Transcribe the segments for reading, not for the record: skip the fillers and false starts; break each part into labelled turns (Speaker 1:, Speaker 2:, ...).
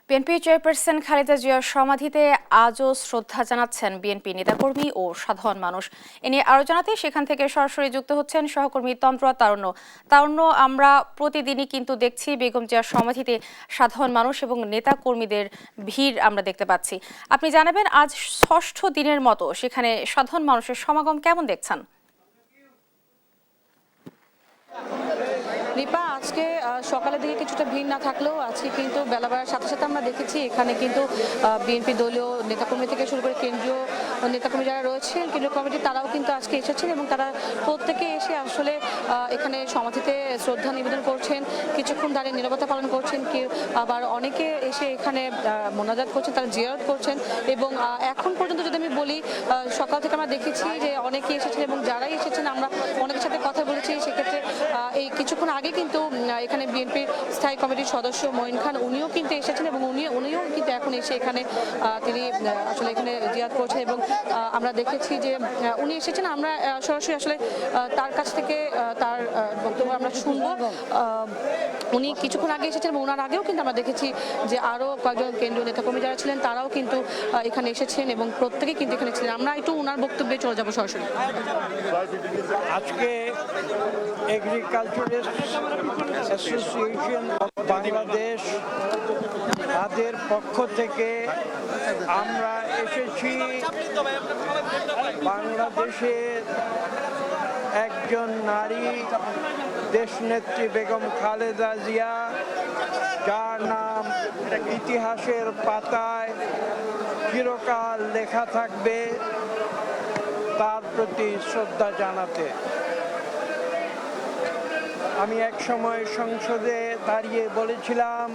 Speaker 1: BNP chairperson Khaleda জিয়ার সমাধিতে আজও শ্রদ্ধা জানাচ্ছেন বিএনপি নেতাকর্মী ও সাধারণ মানুষ। এ নিয়ে আরও জানাতে সেখান থেকে সরাসরি যুক্ত হচ্ছেন সহকর্মী তন্ত্রা তারুণ্য। আমরা প্রতিদিনই কিন্তু দেখছি বেগম জিয়ার সমাধিতে সাধারণ মানুষ এবং নেতাকর্মীদের ভিড় আমরা দেখতে পাচ্ছি। আপনি জানাবেন আজ ষষ্ঠ দিনের মতো সেখানে সাধারণ মানুষের সমাগম কেমন দেখছেন?
Speaker 2: দীপা, আজকে সকালের দিকে কিছুটা ভিড় না থাকলেও আজকে কিন্তু বেলা বাড়ার সাথে সাথে আমরা দেখেছি এখানে কিন্তু বিএনপি দলীয় নেতাকর্মী থেকে শুরু করে কেন্দ্রীয় নেতাকর্মী যারা রয়েছেন, কেন্দ্রীয় কমিটি, তারাও কিন্তু আজকে এসেছেন এবং তারা প্রত্যেকে এসে আসলে এখানে সমাধিতে শ্রদ্ধা নিবেদন করছেন, কিছুক্ষণ দাঁড়িয়ে নীরবতা পালন করছেন, কেউ আবার অনেকে এসে এখানে মোনাজাত করছেন, তারা জিয়ারত করছেন। এবং এখন পর্যন্ত যদি আমি বলি, সকাল থেকে আমরা দেখেছি যে অনেকে এসেছেন এবং যারাই এসেছেন আমরা অনেকের সাথে কথা বলেছি। সেক্ষেত্রে এই কিছুক্ষণ আগে কিন্তু এখানে বিএনপির স্থায়ী কমিটির সদস্য মঈন খান উনিও কিন্তু এসেছেন এবং উনিও কিন্তু এখন এসে এখানে তিনি আসলে এখানে জিয়ারত করছেন এবং আমরা দেখেছি যে উনি এসেছেন। আমরা সরাসরি আসলে তার কাছ থেকে তার বক্তব্য আমরা শুনবো। উনি কিছুক্ষণ আগে এসেছেন এবং ওনার আগেও কিন্তু আমরা দেখেছি যে আরও কয়েকজন কেন্দ্রীয় নেতাকর্মী যারা ছিলেন তারাও কিন্তু এখানে এসেছেন এবং প্রত্যেকেই কিন্তু এখানে ছিলেন। আমরা একটু ওনার বক্তব্যে চলে যাবো সরাসরি।
Speaker 3: আজকে এগ্রিকালচারিস্ট অ্যাসোসিয়েশন অফ বাংলাদেশ তাদের পক্ষ থেকে আমরা এসেছি বাংলাদেশের একজন নারী দেশনেত্রী বেগম খালেদা জিয়া, যার নাম ইতিহাসের পাতায় চিরকাল লেখা থাকবে, তার প্রতি শ্রদ্ধা জানাতে। আমি এক সময় সংসদে দাঁড়িয়ে বলেছিলাম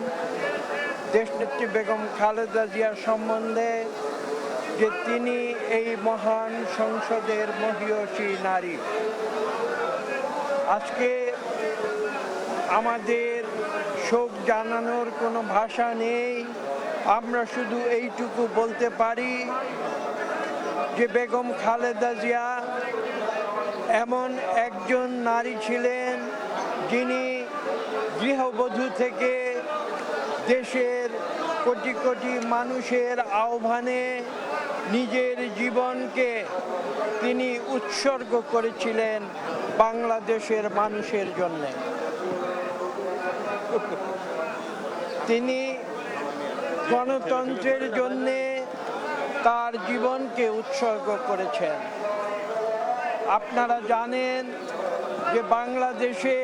Speaker 3: দেশনেত্রী বেগম খালেদা জিয়ার সম্বন্ধে যে তিনি এই মহান সংসদের মহিয়সী নারী। আজকে আমাদের শোক জানানোর কোনো ভাষা নেই। আমরা শুধু এইটুকু বলতে পারি যে বেগম খালেদা জিয়া এমন একজন নারী ছিলেন যিনি গৃহবধূ থেকে দেশের কোটি কোটি মানুষের আহ্বানে নিজের জীবনকে তিনি উৎসর্গ করেছিলেন বাংলাদেশের মানুষের জন্য। তিনি গণতন্ত্রের জন্য তার জীবনকে উৎসর্গ করেছেন। আপনারা জানেন যে বাংলাদেশে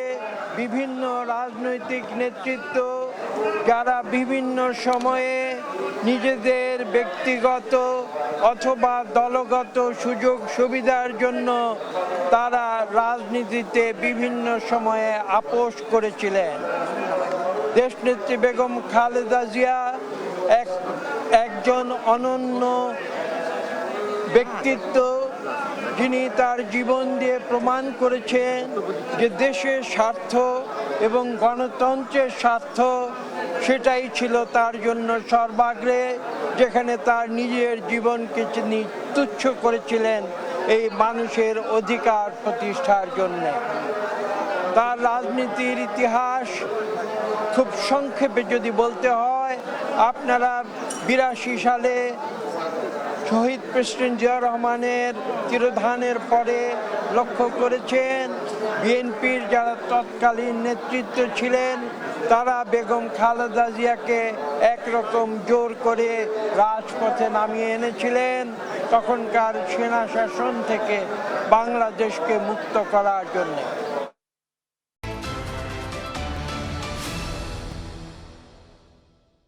Speaker 3: বিভিন্ন রাজনৈতিক নেতৃত্ব যারা বিভিন্ন সময়ে নিজেদের ব্যক্তিগত অথবা দলগত সুযোগ সুবিধার জন্য তারা রাজনীতিতে বিভিন্ন সময়ে আপোষ করেছিলেন। দেশনেত্রী বেগম খালেদা জিয়া একজন অনন্য ব্যক্তিত্ব, যিনি তার জীবন দিয়ে প্রমাণ করেছেন যে দেশের স্বার্থ এবং গণতন্ত্রের স্বার্থ সেটাই ছিল তার জন্য সর্বাগ্রে, যেখানে তার নিজের জীবনকে তিনি তুচ্ছ করেছিলেন এই মানুষের অধিকার প্রতিষ্ঠার জন্য। তার রাজনীতির ইতিহাস খুব সংক্ষেপে যদি বলতে হয়, আপনারা 82 সালে শহীদ প্রেসিডেন্ট জিয়াউর রহমানের তিরোধানের পরে লক্ষ্য করেছেন বিএনপির যারা তৎকালীন নেতৃত্ব ছিলেন তারা বেগম খালেদা জিয়াকে একরকম জোর করে রাজপথে নামিয়ে এনেছিলেন তখনকার সেনা শাসন থেকে বাংলাদেশকে মুক্ত করার জন্য।